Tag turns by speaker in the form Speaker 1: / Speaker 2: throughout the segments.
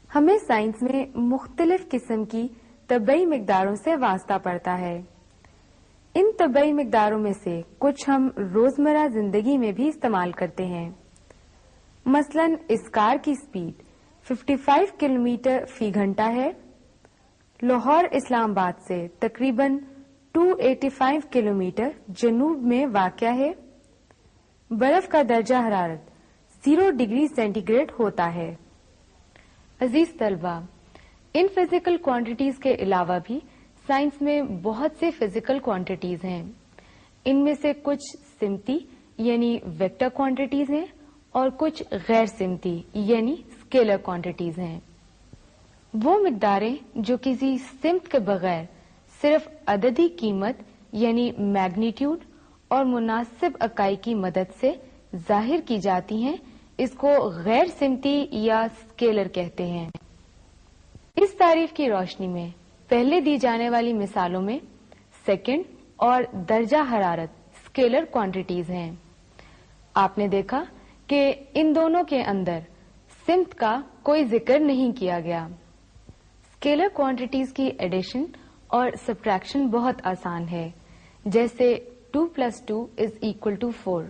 Speaker 1: ہمیں سائنس میں مختلف قسم کی طبعی مقداروں سے واسطہ پڑتا ہے. ان طبعی مقداروں میں سے کچھ ہم روزمرہ زندگی میں بھی استعمال کرتے ہیں. مثلاً اس کار کی سپیڈ 55 کلومیٹر فی گھنٹہ ہے. لاہور اسلام آباد سے تقریباً 285 کلومیٹر جنوب میں واقع ہے. برف کا درجہ حرارت 0 ڈگری سینٹی گریڈ ہوتا ہے. عزیز طلبہ، ان فزیکل کوانٹیٹیز کے علاوہ بھی سائنس میں بہت سے فزیکل کوانٹیٹیز ہیں. ان میں سے کچھ سمتی یعنی ویکٹر کوانٹیٹیز ہیں اور کچھ غیر سمتی یعنی اسکیلر کوانٹیٹیز ہیں. وہ مقداریں جو کسی سمت کے بغیر صرف عددی قیمت یعنی میگنیٹیوڈ اور مناسب اکائی کی مدد سے ظاہر کی جاتی ہیں، اس کو غیر سمتی یا اسکیلر کہتے ہیں. اس تعریف کی روشنی میں پہلے دی جانے والی مثالوں میں سیکنڈ اور درجہ حرارت اسکیلر کوانٹیٹیز ہیں. آپ نے دیکھا کہ ان دونوں کے اندر سمت کا کوئی ذکر نہیں کیا گیا. اسکیلر کوانٹیٹیز کی ایڈیشن اور سبٹریکشن بہت آسان ہے، جیسے 2 + 2 = 4.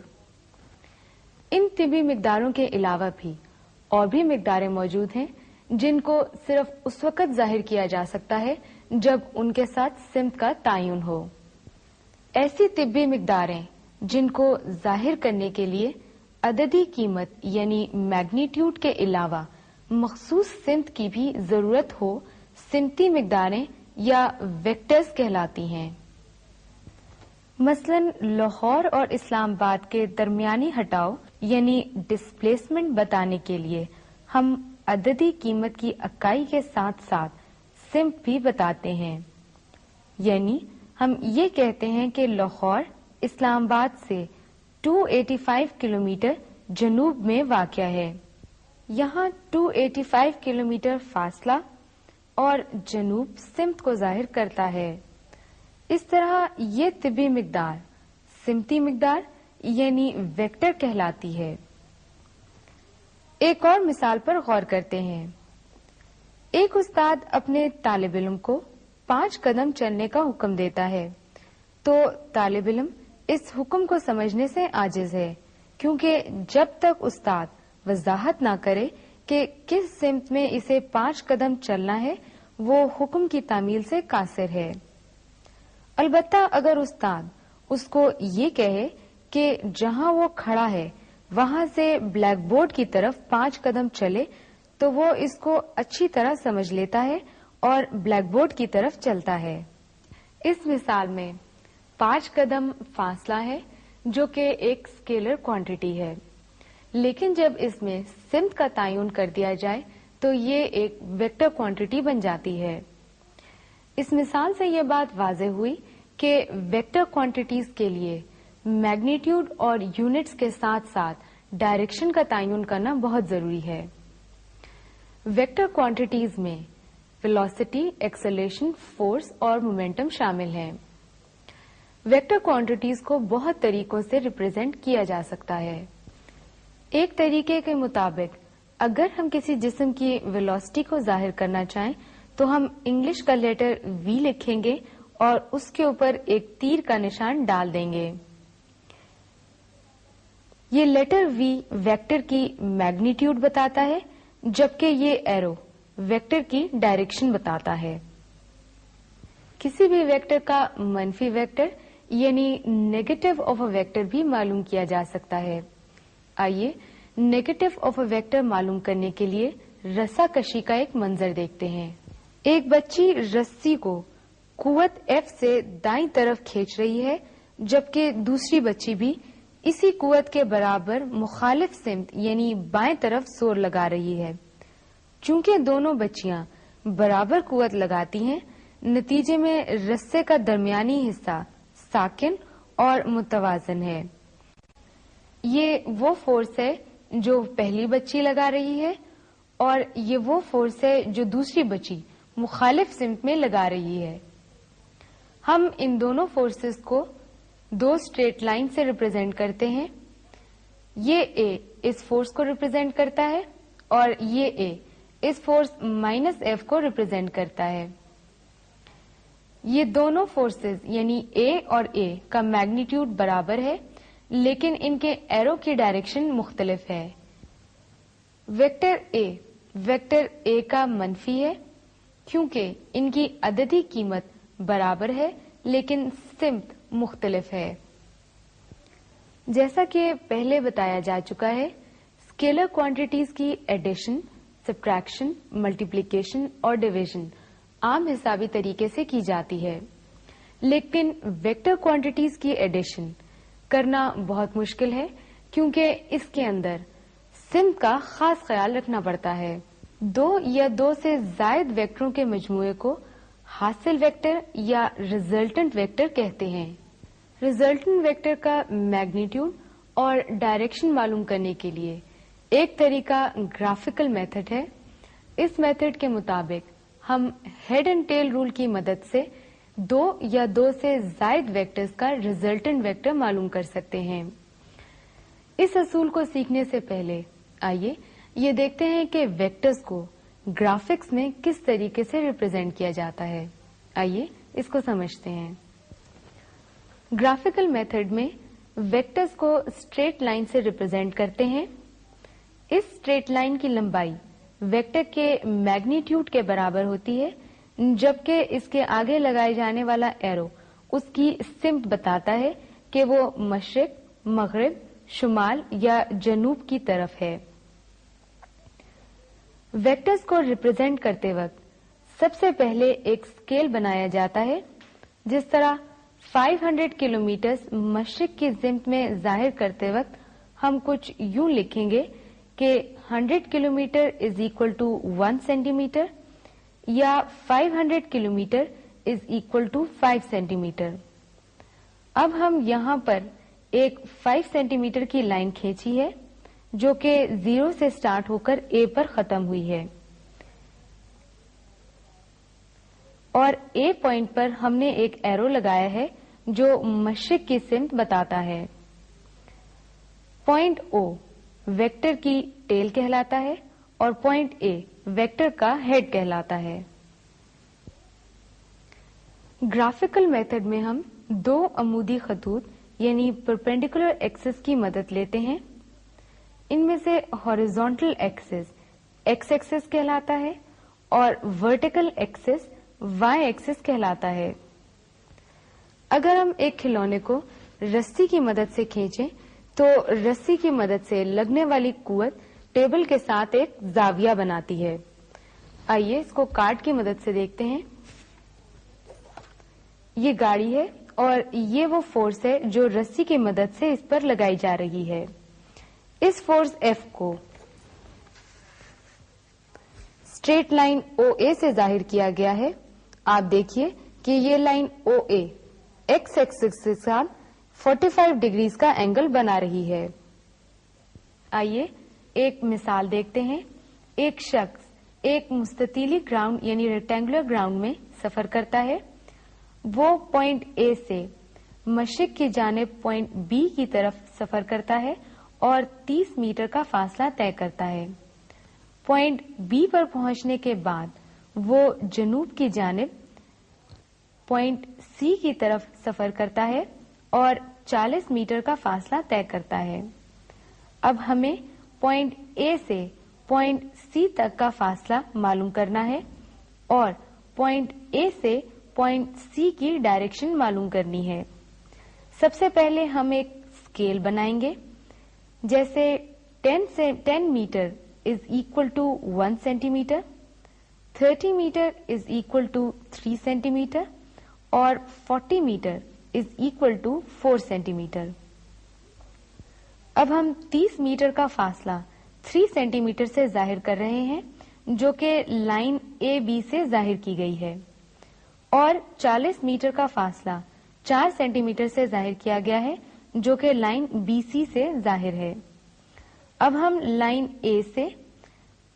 Speaker 1: ان طبی مقداروں کے علاوہ بھی اور بھی مقداریں موجود ہیں جن کو صرف اس وقت ظاہر کیا جا سکتا ہے جب ان کے ساتھ سمت کا تعین ہو. ایسی طبی مقداریں جن کو ظاہر کرنے کے لیے عددی قیمت یعنی میگنیٹیوڈ کے علاوہ مخصوص سمت کی بھی ضرورت ہو، سمتی مقداریں یا ویکٹرز کہلاتی ہیں. مثلاً لاہور اور اسلام آباد کے درمیانی ہٹاؤ یعنی ڈسپلیسمنٹ بتانے کے لیے ہم عددی قیمت کی اکائی کے ساتھ ساتھ سمت بھی بتاتے ہیں. یعنی ہم یہ کہتے ہیں کہ لاہور اسلام آباد سے 285 کلومیٹر جنوب میں واقع ہے. یہاں 285 کلومیٹر فاصلہ اور جنوب سمت کو ظاہر کرتا ہے. اس طرح یہ طبی مقدار سمتی مقدار یعنی ویکٹر کہلاتی ہے. ایک اور مثال پر غور کرتے ہیں. ایک استاد اپنے طالب علم کو 5 قدم چلنے کا حکم دیتا ہے تو طالب علم اس حکم کو سمجھنے سے عاجز ہے، کیونکہ جب تک استاد وضاحت نہ کرے کہ کس سمت میں اسے 5 قدم چلنا ہے وہ حکم کی تعمیل سے قاصر ہے. البتہ اگر استاد اس کو یہ کہے کہ جہاں وہ کھڑا ہے وہاں سے بلیک بورڈ کی طرف 5 قدم چلے تو وہ اس کو اچھی طرح سمجھ لیتا ہے اور بلیک بورڈ کی طرف چلتا ہے. اس مثال میں 5 قدم فاصلہ ہے جو کہ ایک اسکیلر کوانٹیٹی ہے، لیکن جب اس میں سمت کا تعین کر دیا جائے تو یہ ایک ویکٹر کوانٹیٹی بن جاتی ہے. اس مثال سے یہ بات واضح ہوئی کہ ویکٹر کوانٹیٹیز کے لیے میگنیٹیوڈ اور یونٹس کے ساتھ ساتھ ڈائریکشن کا تعین کرنا بہت ضروری ہے. ویکٹر کوانٹیٹیز میں ویلوسٹی، ایکسیلریشن، فورس اور مومنٹم شامل ہیں. ویکٹر کوانٹیٹیز کو بہت طریقوں سے ریپرزینٹ کیا جا سکتا ہے. ایک طریقے کے مطابق اگر ہم کسی جسم کی ویلوسٹی کو ظاہر کرنا چاہیں تو ہم انگلش کا لیٹر وی لکھیں گے اور اس کے اوپر ایک تیر کا نشان ڈال دیں گے. یہ لیٹر وی ویکٹر کی میگنیٹیوڈ بتاتا ہے جبکہ یہ ایرو ویکٹر کی ڈائریکشن بتاتا ہے. کسی بھی ویکٹر کا منفی ویکٹر یعنی نیگیٹو آف اے ویکٹر بھی معلوم کیا جا سکتا ہے. آئیے نیگیٹو آف اے ویکٹر معلوم کرنے کے لیے رسا کشی کا ایک منظر دیکھتے ہیں. ایک بچی رسی کو قوت F سے دائیں طرف کھینچ رہی ہے جبکہ دوسری بچی بھی اسی قوت کے برابر مخالف سمت یعنی بائیں طرف زور لگا رہی ہے. چونکہ دونوں بچیاں برابر قوت لگاتی ہیں، نتیجے میں رسے کا درمیانی حصہ ساکن اور متوازن ہے. یہ وہ فورس ہے جو پہلی بچی لگا رہی ہے اور یہ وہ فورس ہے جو دوسری بچی مخالف سمت میں لگا رہی ہے. ہم ان دونوں فورسز کو 2 اسٹریٹ لائن سے ریپرزینٹ کرتے ہیں. یہ اے اس فورس کو ریپرزینٹ کرتا ہے اور یہ اے इस फोर्स -F को रिप्रेजेंट करता है। ये दोनों फोर्सेस यानी A और A का मैग्नीट्यूड बराबर है, लेकिन इनके एरो की डायरेक्शन मुख्तलिफ है। वेक्टर A का मनफी है क्योंकि इनकी अददी कीमत बराबर है, लेकिन सिम्त मुख्तलिफ है। जैसा कि पहले बताया जा चुका है, स्केलर क्वांटिटीज की एडिशन, सब्ट्रैक्शन, मल्टीप्लिकेशन और डिवीजन आम हिसाबी तरीके से की जाती है, लेकिन वेक्टर क्वांटिटीज की एडिशन करना बहुत मुश्किल है क्योंकि इसके अंदर सिम्त का खास ख्याल रखना पड़ता है। दो या दो से जायद वेक्टरों के मजमूए को हासिल वेक्टर या रिजल्टेंट वेक्टर कहते हैं। रिजल्टेंट वेक्टर का मैग्नीट्यूड और डायरेक्शन मालूम करने के लिए एक तरीका ग्राफिकल मेथड है। इस मेथड के मुताबिक हम हेड एंड टेल रूल की मदद से दो या दो से जायद वेक्टर्स का रिजल्टेंट वेक्टर मालूम कर सकते हैं। इस असूल को सीखने से पहले आइए ये देखते हैं कि वेक्टर्स को ग्राफिक्स में किस तरीके से रिप्रेजेंट किया जाता है। आइए इसको समझते हैं। ग्राफिकल मेथड में वेक्टर्स को स्ट्रेट लाइन से रिप्रेजेंट करते हैं। इस स्ट्रेट लाइन की लंबाई वेक्टर के मैग्नीट्यूड के बराबर होती है, जबकि इसके आगे लगाए जाने वाला एरो उसकी सिम्त बताता है कि वो मशरिक, मगरिब, शुमाल या जनूब की तरफ है। वेक्टर्स को रिप्रेजेंट करते वक्त सबसे पहले एक स्केल बनाया जाता है। जिस तरह 500 किलोमीटर मशरिक की जिम्त में जाहिर करते वक्त हम कुछ यूं लिखेंगे कि 100 kilometre is equal to 1 centimetre या 500 kilometre is equal to 5 centimetre. अब हम यहाँ पर एक 5 सेंटीमीटर की लाइन खींची है जो कि 0 से स्टार्ट होकर A पर खत्म हुई है और A पॉइंट पर हमने एक एरो लगाया है जो मशरिक की सिम्त बताता है। पॉइंट O वेक्टर की टेल कहलाता है और पॉइंट A वेक्टर का हेड कहलाता है। ग्राफिकल मेथड में हम दो अमूदी खतूत यानी परपेंडिकुलर एक्सिस की मदद लेते हैं। इनमें से हॉरिजॉन्टल एक्सिस एक्स एक्सिस कहलाता है और वर्टिकल एक्सिस वाई एक्सिस कहलाता है। अगर हम एक खिलौने को रस्सी की मदद से खींचें तो रस्सी की मदद से लगने वाली कुव्वत टेबल के साथ एक जाविया बनाती है। आइए इसको कार्ड की मदद से देखते हैं। ये गाड़ी है और ये वो फोर्स है जो रस्सी की मदद से इस पर लगाई जा रही है। इस फोर्स F को स्ट्रेट लाइन OA से जाहिर किया गया है। आप देखिए कि ये लाइन OA एक्स एक्सिस के साथ 45 डिग्रीज का एंगल बना रही है। आइए एक मिसाल देखते हैं। एक शख्स एक मुस्ततीली ग्राउंड यानी रेक्टेंगुलर ग्राउंड में सफर करता है। वो पॉइंट A से मशरिक की जानिब पॉइंट B की तरफ सफर करता है और 30 मीटर का फासला तय करता है। पॉइंट B पर पहुंचने के बाद वो जनूब की जानिब पॉइंट C की तरफ सफर करता है और 40 मीटर का फासला तय करता है। अब हमें पॉइंट A से पॉइंट C तक का फासला मालूम करना है और पॉइंट A से पॉइंट C की डायरेक्शन मालूम करनी है। सबसे पहले हम एक स्केल बनाएंगे। जैसे 10 metre is equal to 1 centimetre, 30 metre is equal to 3 centimetre और 40 metre is equal to 4 centimetre. अब हम 30 मीटर का फासला 3 सेंटीमीटर से जाहिर कर रहे हैं, जो कि लाइन AB से जाहिर की गई है, और 40 मीटर का फासला 4 सेंटीमीटर से जाहिर किया गया है, जो कि लाइन BC से जाहिर है। अब हम लाइन A से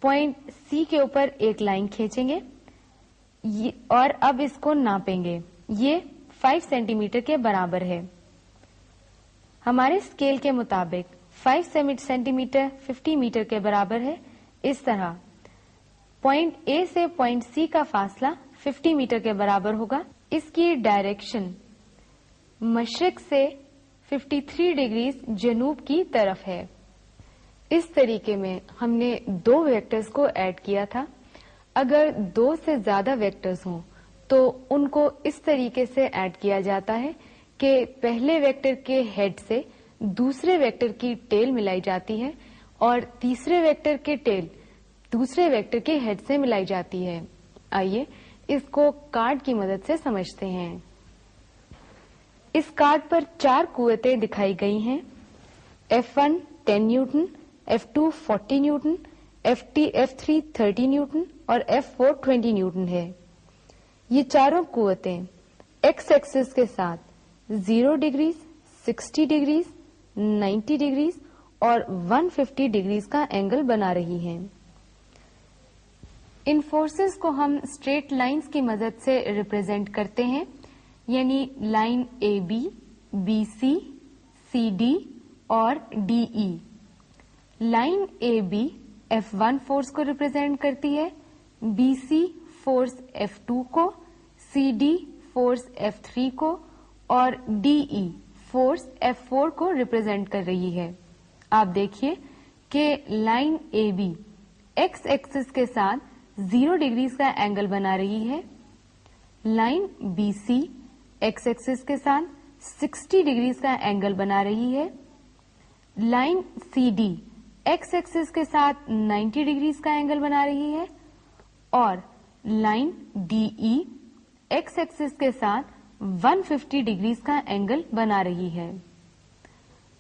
Speaker 1: पॉइंट C के ऊपर एक लाइन खींचेंगे और अब इसको नापेंगे। ये 5 सेंटीमीटर के बराबर है। हमारे स्केल के मुताबिक 5 सेंटीमीटर 50 मीटर के बराबर है। इस तरह पॉइंट ए से पॉइंट सी का फासला 50 मीटर के बराबर होगा। इसकी डायरेक्शन मशरिक से 53 डिग्री जनूब की तरफ है। इस तरीके में हमने दो वेक्टर्स को ऐड किया था। अगर दो से ज्यादा वेक्टर्स हों तो उनको इस तरीके से ऐड किया जाता है कि पहले वेक्टर के हेड से दूसरे वेक्टर की टेल मिलाई जाती है और तीसरे वेक्टर के टेल दूसरे वेक्टर के हेड से मिलाई जाती है। आइए इसको कार्ड की मदद से समझते हैं। इस कार्ड पर 4 कुव्वतें दिखाई गई हैं। F1 10 Newton, F2 40 Newton, F3 30 Newton और F4 20 न्यूटन है। ये चारों कुव्वतें एक्स एक्सिस के साथ 0 डिग्री, 60 डिग्री, 90 डिग्री और 150 डिग्री का एंगल बना रही हैं। इन फोर्सेस को हम स्ट्रेट लाइंस की मदद से रिप्रेजेंट करते हैं, यानी line A B, B C, C D और D E. Line A B F1 force को रिप्रेजेंट करती है, बी सी फोर्स F2 को, सी डी फोर्स F3 को और डी ई फोर्स F4 को रिप्रेजेंट कर रही है। आप देखिए कि line A B x axis के साथ 0 डिग्री का एंगल बना रही है। Line B C x axis के साथ 60 डिग्री का एंगल बना रही है। Line C D x axis के साथ 90 डिग्री का एंगल बना रही है और line D E x axis के साथ 150 डिग्री का एंगल बना रही है।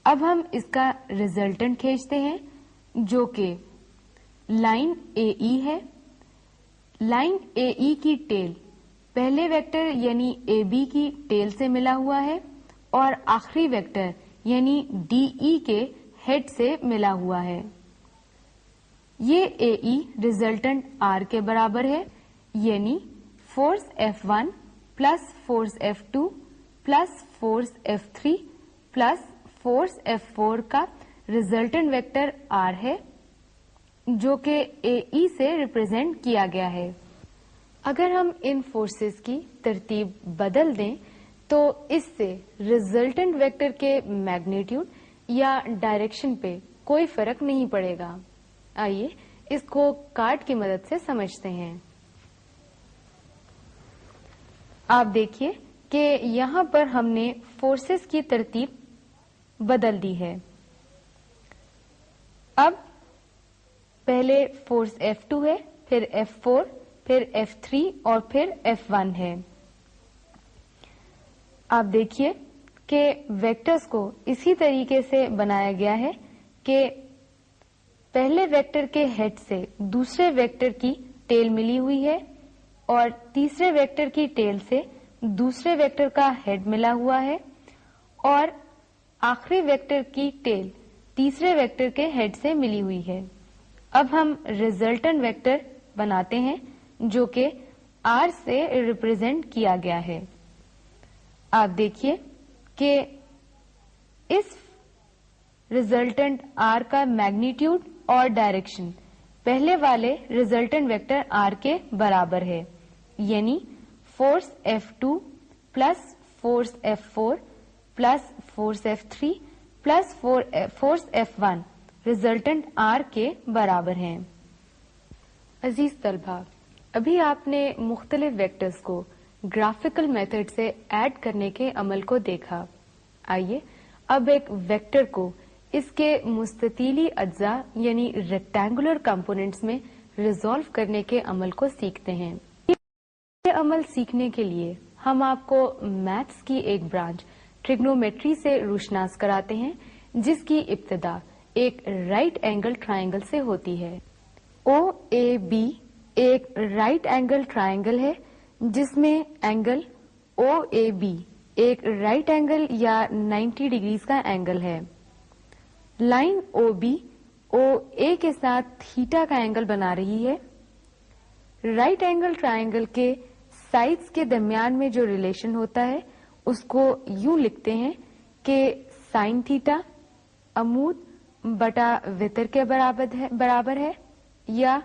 Speaker 1: अब हम इसका रिजल्टेंट खींचते हैं जो कि लाइन ए ई है। लाइन ए ई की टेल पहले वेक्टर यानी ए बी की टेल से मिला हुआ है और आखिरी वेक्टर यानी डी ई के हेड से मिला हुआ है। ये ए ई रिजल्टेंट आर के बराबर है, यानी force F1 plus force F2 plus force F3 plus force F4 का रिजल्टेंट वेक्टर आर है, जो कि ए ई से रिप्रेजेंट किया गया है। अगर हम इन फोर्सेस की तरतीब बदल दें तो इससे रिजल्टेंट वेक्टर के मैग्नीट्यूड या डायरेक्शन पे कोई फर्क नहीं पड़ेगा। आइए इसको कार्ड की मदद से समझते हैं। आप देखिए कि यहाँ पर हमने फोर्सेस की तरतीब बदल दी है। अब पहले फोर्स F2 है, फिर F4, फिर F3 और फिर F1 है। आप देखिए कि वेक्टर्स को इसी तरीके से बनाया गया है कि पहले वेक्टर के हेड से दूसरे वेक्टर की टेल मिली हुई है और तीसरे वेक्टर की टेल से दूसरे वेक्टर का हेड मिला हुआ है और आखिरी वेक्टर की टेल तीसरे वेक्टर के हेड से मिली हुई है। अब हम रिजल्टेंट वेक्टर बनाते हैं जो कि R से रिप्रेजेंट किया गया है। आप देखिए कि इस रिजल्टेंट R का मैग्नीट्यूड और डायरेक्शन पहले वाले रिजल्टेंट वेक्टर R के बराबर है, यानी force F2 plus force F4 plus force F3 plus force F1 resultant R के बराबर हैं। अजीज तलबा, अभी आपने मुख्तलिफ वेक्टर्स को ग्राफिकल मेथड से ऐड करने के अमल को देखा। आइए अब एक वेक्टर को इसके मुस्ततीली अज्जा यानी रेक्टेंगुलर कंपोनेंट्स में रिजॉल्व करने के अमल को सीखते हैं। ये अमल सीखने के लिए हम आपको मैथ्स की एक ब्रांच ट्रिग्नोमेट्री से रोशनास कराते हैं, जिसकी इब्तिदा एक राइट एंगल ट्रायंगल से होती है। OAB एक राइट एंगल ट्रायंगल है जिसमें एंगल OAB एक राइट एंगल या 90 डिग्री का एंगल है। लाइन OB OA के साथ थीटा का एंगल बना रही है। राइट एंगल ट्रायंगल के साइड्स के दरमियान में जो रिलेशन होता है उसको यूं लिखते हैं कि साइन थीटा अमूद बटा वितर के बराबर है या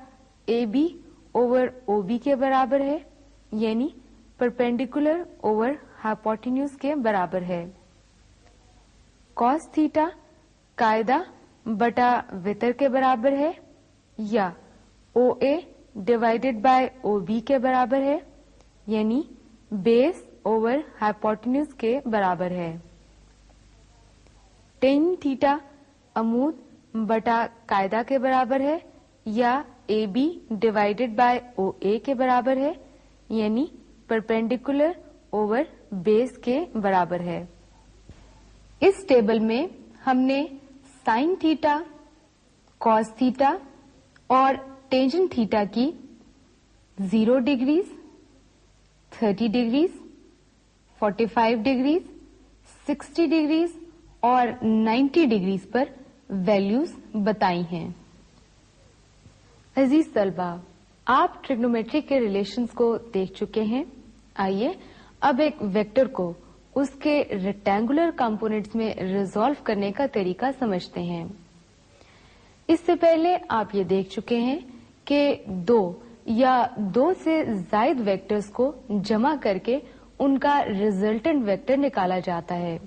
Speaker 1: AB ओवर OB के बराबर है, यानी परपेंडिकुलर ओवर हाइपोटेन्यूज के बराबर है। कॉस थीटा कायदा बटा वितर के बराबर है या OA डिवाइडेड बाय OB के बराबर है, यानी बेस ओवर हाइपोटेन्यूज के बराबर है। टेन थीटा अमूद बटा कायदा के बराबर है या AB डिवाइडेड बाय OA के बराबर है, यानी परपेंडिकुलर ओवर बेस के बराबर है। इस टेबल में हमने साइन थीटा, कॉस थीटा और टेंजेंट थीटा की 0 डिग्रीज, 30 डिग्रीज, 45 डिग्रीज, 60 डिग्रीज और 90 डिग्रीज पर वैल्यूज बताई हैं। अजीज तलबा, आप ट्रिग्नोमेट्री के रिलेशंस को देख चुके हैं। आइए अब एक वेक्टर को उसके रेक्टेंगुलर कंपोनेंट्स में रिजॉल्व करने का तरीका समझते हैं। इससे पहले आप ये देख चुके हैं कि दो या दो से ज्यादा वेक्टर्स को जमा करके उनका रिजल्टेंट वेक्टर निकाला जाता है।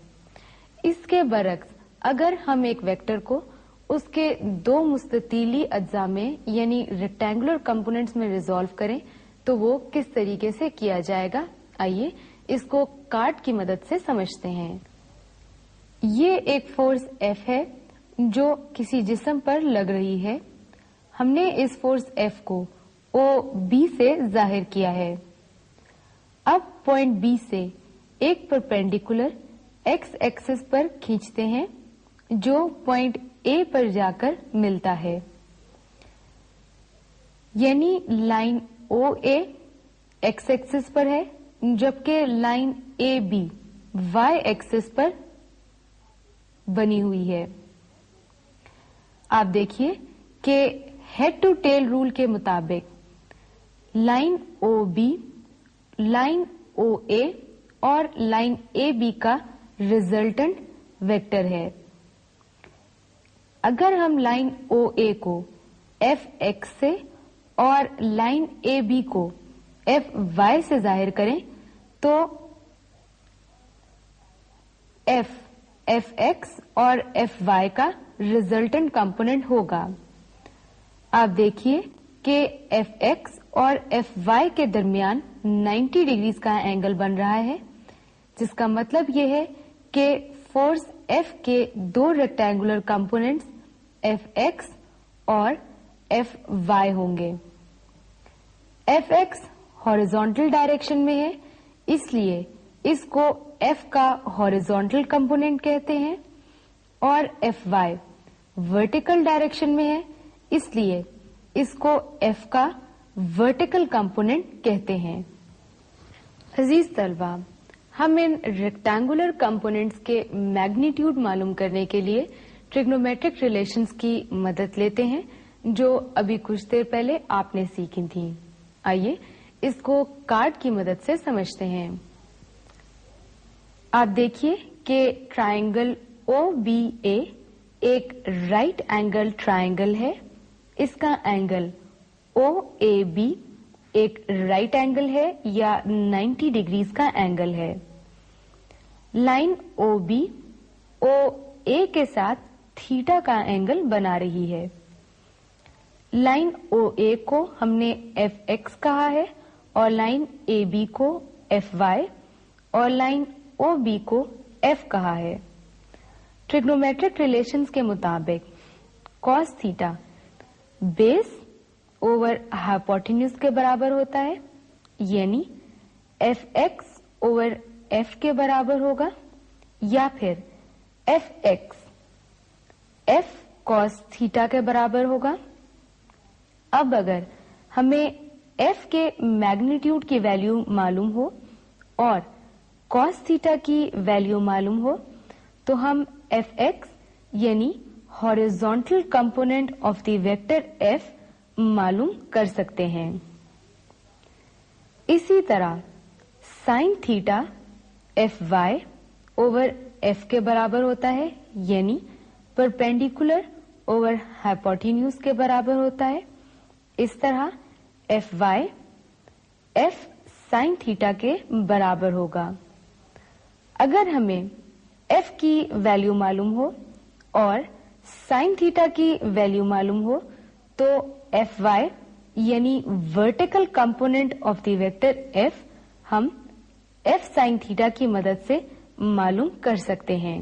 Speaker 1: इसके बरक्स अगर हम एक वेक्टर को उसके दो मुस्ततीली अज्जा में यानी रेक्टेंगुलर कंपोनेंट्स में रिजॉल्व करें तो वो किस तरीके से किया जाएगा, आइए इसको कार्ड की मदद से समझते हैं। ये एक फोर्स F है जो किसी जिस्म पर लग रही है। हमने इस फोर्स F को OB से जाहिर किया है। अब पॉइंट B से एक परपेंडिकुलर X एक्सिस पर खींचते हैं जो पॉइंट A पर जाकर मिलता है, यानी लाइन OA X एक्सिस पर है जबकि लाइन AB Y एक्सिस पर बनी हुई है। आप देखिए कि हेड टू टेल रूल के मुताबिक लाइन OB, लाइन OA और लाइन AB का रिजल्टेंट वेक्टर है। अगर हम लाइन OA को FX से और लाइन AB को FY से जाहिर करें तो FX और FY का रिजल्टेंट कंपोनेंट होगा। आप देखिए कि FX और FY के दरमियान 90 डिग्रीज का एंगल बन रहा है, जिसका मतलब यह है कि फोर्स F के दो रेक्टेंगुलर कंपोनेंट्स Fx और Fy होंगे। Fx हॉरिजॉन्टल डायरेक्शन में है, इसलिए इसको F का हॉरिजॉन्टल कंपोनेंट कहते हैं, और Fy वर्टिकल डायरेक्शन में है, इसलिए इसको F का वर्टिकल कंपोनेंट कहते हैं। अजीज तलबा, हम इन रेक्टेंगुलर कंपोनेंट्स के मैग्नीट्यूड मालूम करने के लिए ट्रिग्नोमेट्रिक रिलेशंस की मदद लेते हैं जो अभी कुछ देर पहले आपने सीखी थी। आइए इसको कार्ड की मदद से समझते हैं। आप देखिए कि ट्रायंगल OBA एक राइट एंगल ट्रायंगल है। इसका एंगल OAB एक राइट एंगल है या 90 डिग्रीज का एंगल है। लाइन OB OA के साथ थीटा का एंगल बना रही है। लाइन OA को हमने FX कहा है और लाइन AB को FY और लाइन OB को F कहा है। ट्रिग्नोमेट्रिक रिलेशंस के मुताबिक cos theta base over hypotenuse के बराबर होता है, यानी Fx ओवर F के बराबर होगा, या फिर Fx F cos थीटा के बराबर होगा। अब अगर हमें F के मैग्नीट्यूड की वैल्यू मालूम हो और cos थीटा की वैल्यू मालूम हो तो हम Fx यानी horizontal component of the vector F मालूम कर सकते हैं। इसी तरह sine theta Fy over F के बराबर होता है, यानी परपेंडिकुलर ओवर हाइपोटेन्यूज के बराबर होता है। इस तरह Fy F sin थीटा के बराबर होगा। अगर हमें F की वैल्यू मालूम हो और sin थीटा की वैल्यू मालूम हो तो Fy यानी vertical component of the vector F हम F sin थीटा की मदद से मालूम कर सकते हैं।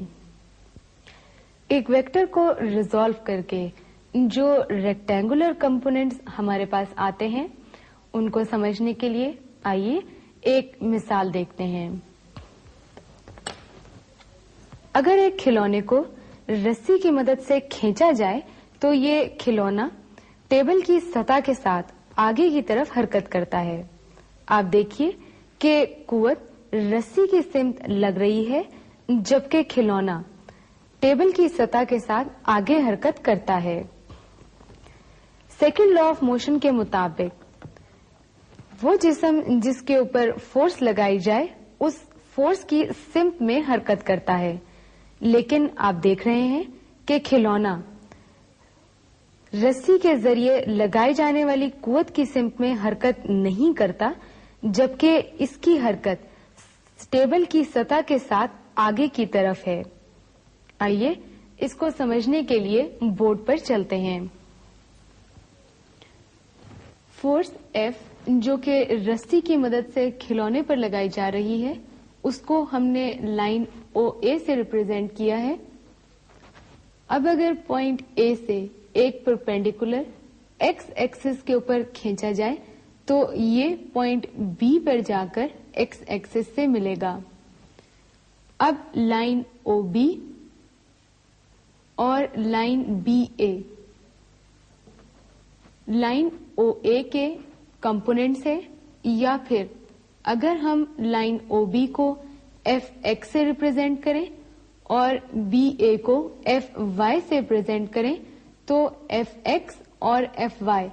Speaker 1: एक वेक्टर को रिजॉल्व करके जो रेक्टेंगुलर कंपोनेंट्स हमारे पास आते हैं उनको समझने के लिए आइए एक मिसाल देखते हैं। अगर एक खिलौने को रस्सी की मदद से खींचा जाए तो ये खिलौना टेबल की सतह के साथ आगे की तरफ हरकत करता है। आप देखिए कि कुव्वत रस्सी की सिमत लग रही है जबकि खिलौना टेबल की सतह के साथ आगे हरकत करता है। सेकंड लॉ ऑफ मोशन के मुताबिक वो जिस्म जिसके ऊपर फोर्स लगाई जाए उस फोर्स की सिमत में हरकत करता है, लेकिन आप देख रहे हैं कि खिलौना रस्सी के जरिए लगाई जाने वाली कुव्वत की सिमत में हरकत नहीं करता, जबकि इसकी हरकत टेबल की सतह के साथ आगे की तरफ है। आइए इसको समझने के लिए बोर्ड पर चलते हैं। फोर्स F जो कि रस्सी की मदद से खिलौने पर लगाई जा रही है उसको हमने लाइन OA से रिप्रेजेंट किया है। अब अगर पॉइंट A से एक परपेंडिकुलर X एक्सिस के ऊपर खींचा जाए तो ये पॉइंट B पर जाकर X एक्सिस से मिलेगा। अब लाइन OB और लाइन BA लाइन OA के कंपोनेंट्स है, या फिर अगर हम लाइन OB को FX से रिप्रेजेंट करें और BA को FY से रिप्रेजेंट करें तो FX और FY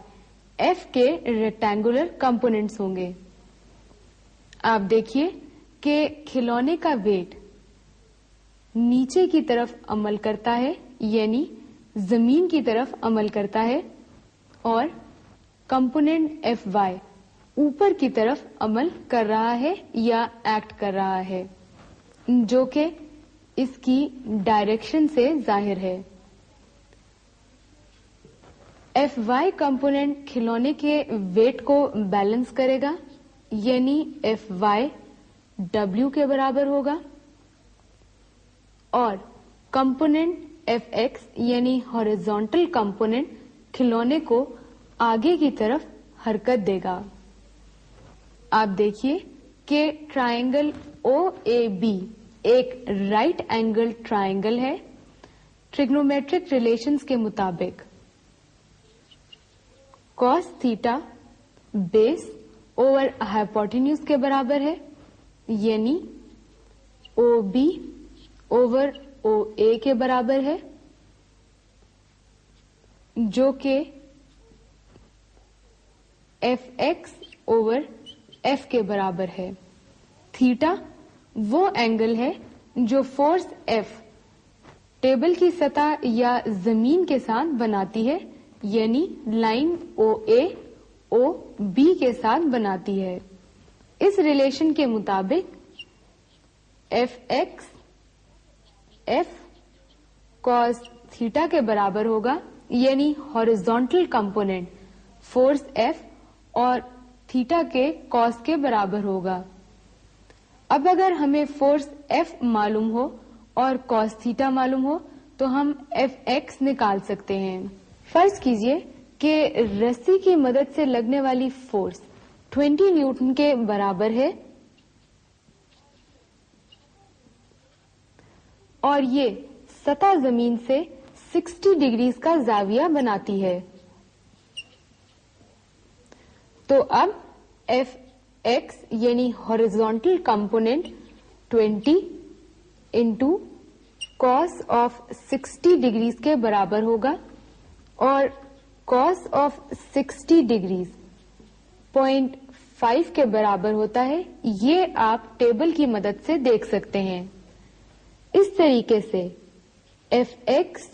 Speaker 1: F के रेक्टेंगुलर कंपोनेंट्स होंगे। आप देखिए कि खिलौने का वेट नीचे की तरफ अमल करता है, यानी जमीन की तरफ अमल करता है, और कंपोनेंट Fy ऊपर की तरफ अमल कर रहा है या एक्ट कर रहा है, जो कि इसकी डायरेक्शन से जाहिर है। Fy कंपोनेंट खिलौने के वेट को बैलेंस करेगा, यानी Fy W के बराबर होगा, और कंपोनेंट Fx यानी हॉरिजॉन्टल कंपोनेंट खिलौने को आगे की तरफ हरकत देगा। आप देखिए कि ट्रायंगल OAB एक राइट एंगल ट्रायंगल है। ट्रिग्नोमेट्रिक रिलेशंस के मुताबिक cos theta base over hypotenuse के बराबर है, यानी OB ओवर OA के बराबर है, जो कि Fx ओवर F के बराबर है। थीटा वो एंगल है जो फोर्स F टेबल की सतह या जमीन के साथ बनाती है, यानी लाइन OA OB के साथ बनाती है। इस रिलेशन के मुताबिक Fx F cos थीटा के बराबर होगा, यानी हॉरिजॉन्टल कंपोनेंट फोर्स F और थीटा के कॉस के बराबर होगा। अब अगर हमें फोर्स F मालूम हो और कॉस थीटा मालूम हो तो हम Fx निकाल सकते हैं। फर्ज कीजिए कि रस्सी की मदद से लगने वाली फोर्स 20 न्यूटन के बराबर है और ये सतह जमीन से 60 डिग्री का जाविया बनाती है। तो अब Fx यानी horizontal component 20 into cos of 60 degree के बराबर होगा और कॉस ऑफ 60 डिग्री 0.5 के बराबर होता है। ये आप टेबल की मदद से देख सकते हैं। इस तरीके से Fx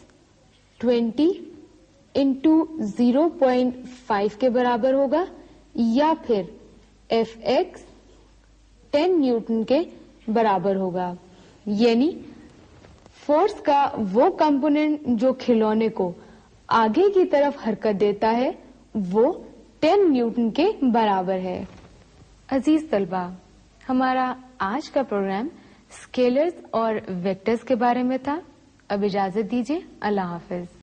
Speaker 1: 20 इंटू 0.5 के बराबर होगा, یا پھر Fx 10 نیوٹن کے برابر ہوگا. یعنی فورس کا وہ کمپوننٹ جو کھلونے کو آگے کی طرف حرکت دیتا ہے وہ 10 نیوٹن کے برابر ہے. عزیز طلبہ، ہمارا آج کا پروگرام اسکیلرز اور ویکٹرز کے بارے میں تھا. اب اجازت دیجیے. اللہ حافظ.